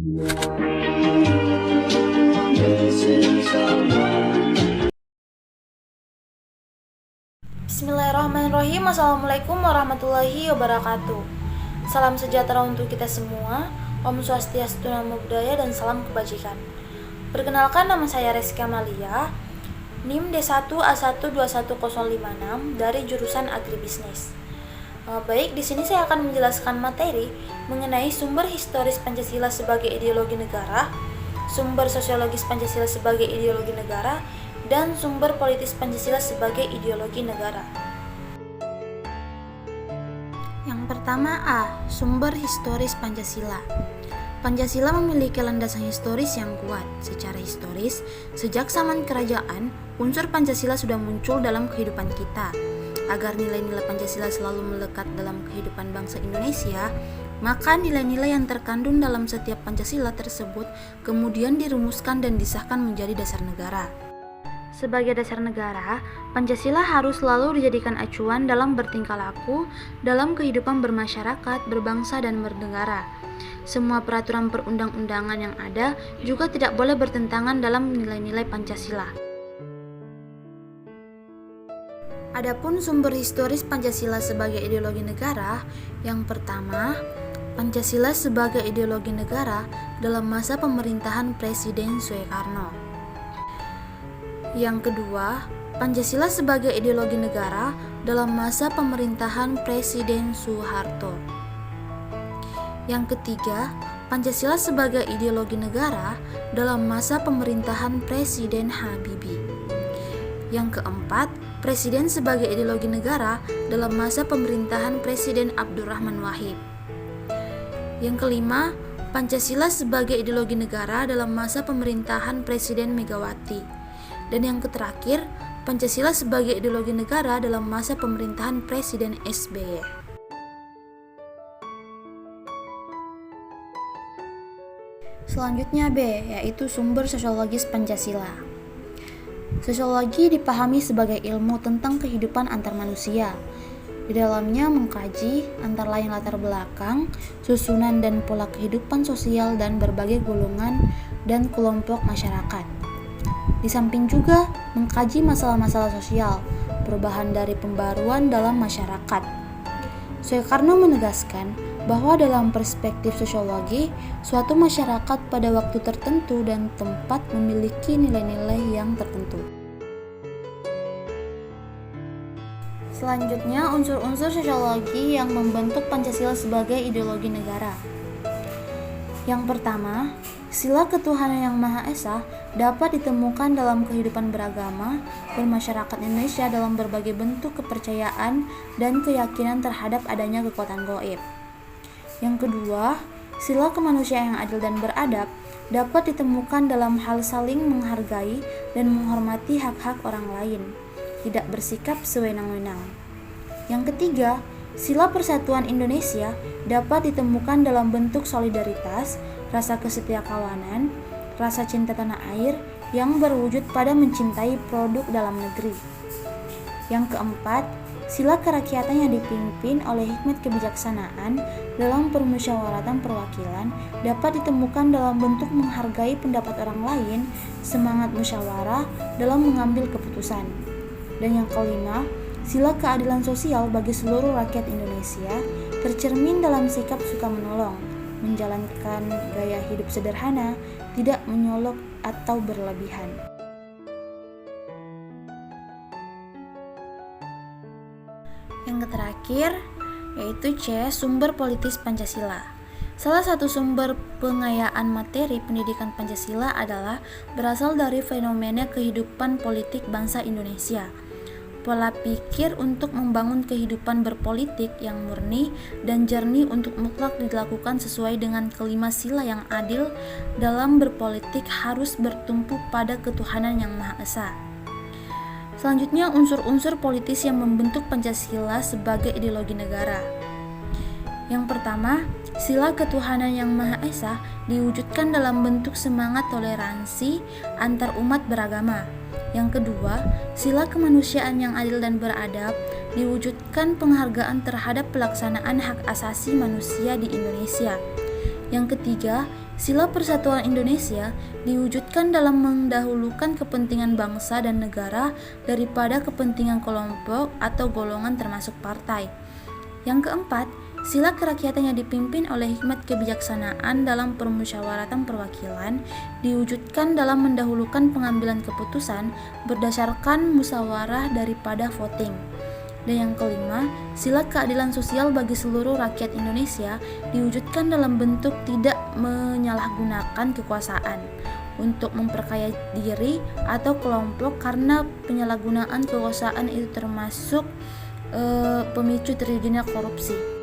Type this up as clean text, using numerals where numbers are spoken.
Bismillahirrahmanirrahim. Assalamualaikum warahmatullahi wabarakatuh. Salam sejahtera untuk kita semua. Om Swastiastu, Namo Buddhaya, dan salam kebajikan. Perkenalkan, nama saya Reski Amalia, NIM D1A1210056 dari jurusan Agribisnis. Baik, di sini saya akan menjelaskan materi mengenai sumber historis Pancasila sebagai ideologi negara, sumber sosiologis Pancasila sebagai ideologi negara, dan sumber politis Pancasila sebagai ideologi negara. Yang pertama A. Sumber historis Pancasila. Pancasila memiliki landasan historis yang kuat. Secara historis, sejak zaman kerajaan, unsur Pancasila sudah muncul dalam kehidupan kita. Agar nilai-nilai Pancasila selalu melekat dalam kehidupan bangsa Indonesia, maka nilai-nilai yang terkandung dalam setiap Pancasila tersebut kemudian dirumuskan dan disahkan menjadi dasar negara. Sebagai dasar negara, Pancasila harus selalu dijadikan acuan dalam bertingkah laku, dalam kehidupan bermasyarakat, berbangsa, dan bernegara. Semua peraturan perundang-undangan yang ada juga tidak boleh bertentangan dalam nilai-nilai Pancasila. Adapun sumber historis Pancasila sebagai ideologi negara, yang pertama, Pancasila sebagai ideologi negara dalam masa pemerintahan Presiden Soekarno. Yang kedua, Pancasila sebagai ideologi negara dalam masa pemerintahan Presiden Soeharto. Yang ketiga, Pancasila sebagai ideologi negara dalam masa pemerintahan Presiden Habibie. Yang keempat, Presiden sebagai ideologi negara dalam masa pemerintahan Presiden Abdurrahman Wahid. Yang kelima, Pancasila sebagai ideologi negara dalam masa pemerintahan Presiden Megawati. Dan yang terakhir, Pancasila sebagai ideologi negara dalam masa pemerintahan Presiden SBY. Selanjutnya B, yaitu sumber sosiologis Pancasila. Sosiologi dipahami sebagai ilmu tentang kehidupan antar manusia. Di dalamnya mengkaji antara lain latar belakang, susunan dan pola kehidupan sosial dan berbagai golongan dan kelompok masyarakat. Di samping juga mengkaji masalah-masalah sosial, perubahan dari pembaruan dalam masyarakat. Soekarno menegaskan bahwa dalam perspektif sosiologi, suatu masyarakat pada waktu tertentu dan tempat memiliki nilai-nilai yang tertentu. Selanjutnya, unsur-unsur sosiologi yang membentuk Pancasila sebagai ideologi negara. Yang pertama, sila ketuhanan yang Maha Esa dapat ditemukan dalam kehidupan beragama bermasyarakat Indonesia dalam berbagai bentuk kepercayaan dan keyakinan terhadap adanya kekuatan gaib. Yang kedua, sila kemanusiaan yang adil dan beradab dapat ditemukan dalam hal saling menghargai dan menghormati hak-hak orang lain, tidak bersikap sewenang-wenang. Yang ketiga, sila persatuan Indonesia dapat ditemukan dalam bentuk solidaritas, rasa kesetiakawanan, rasa cinta tanah air yang berwujud pada mencintai produk dalam negeri. Yang keempat, sila kerakyatan yang dipimpin oleh hikmat kebijaksanaan dalam permusyawaratan perwakilan dapat ditemukan dalam bentuk menghargai pendapat orang lain, semangat musyawarah dalam mengambil keputusan. Dan yang kelima, sila keadilan sosial bagi seluruh rakyat Indonesia tercermin dalam sikap suka menolong, menjalankan gaya hidup sederhana, tidak menyolok atau berlebihan. Yang terakhir, yaitu C. Sumber politis Pancasila. Salah satu sumber pengayaan materi pendidikan Pancasila adalah berasal dari fenomena kehidupan politik bangsa Indonesia. Pola pikir untuk membangun kehidupan berpolitik yang murni dan jernih untuk mutlak dilakukan sesuai dengan kelima sila yang adil dalam berpolitik harus bertumpu pada ketuhanan yang Maha Esa. Selanjutnya, unsur-unsur politis yang membentuk Pancasila sebagai ideologi negara. Yang pertama, sila ketuhanan yang Maha Esa diwujudkan dalam bentuk semangat toleransi antar umat beragama. Yang kedua, sila kemanusiaan yang adil dan beradab diwujudkan penghargaan terhadap pelaksanaan hak asasi manusia di Indonesia. Yang ketiga, Sila Persatuan Indonesia diwujudkan dalam mendahulukan kepentingan bangsa dan negara daripada kepentingan kelompok atau golongan termasuk partai. Yang keempat, sila kerakyatan yang dipimpin oleh hikmat kebijaksanaan dalam permusyawaratan perwakilan diwujudkan dalam mendahulukan pengambilan keputusan berdasarkan musyawarah daripada voting. Dan yang kelima, sila keadilan sosial bagi seluruh rakyat Indonesia diwujudkan dalam bentuk tidak menyalahgunakan kekuasaan untuk memperkaya diri atau kelompok, karena penyalahgunaan kekuasaan itu termasuk pemicu terjadinya korupsi.